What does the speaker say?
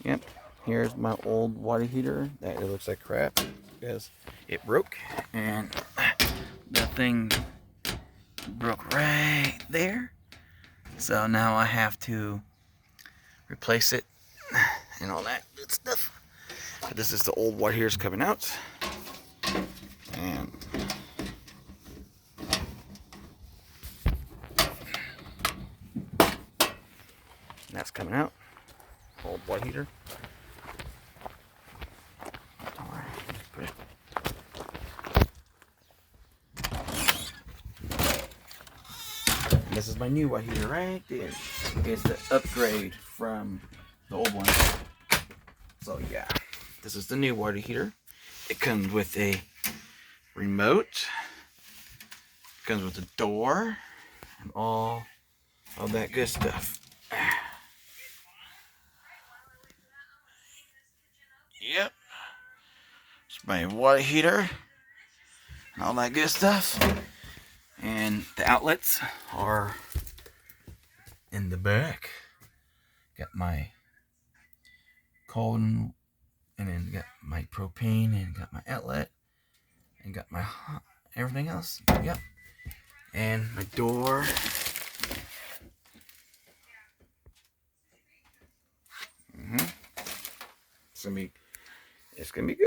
Yep, here's my old water heater that it looks like crap because it broke, and the thing broke right there. So now I have to replace it and all that good stuff. But this is the old water heater's coming out, and that's coming out. Old water heater. This is my new water heater right there. It's the upgrade from the old one. So yeah, this is the new water heater. It comes with a remote. It comes with a door and all that good stuff. Yep. It's my water heater and all that good stuff. And the outlets are in the back. Got my cold and then got my propane and got my outlet and got my hot, everything else. Yep. And my door. It's gonna be good.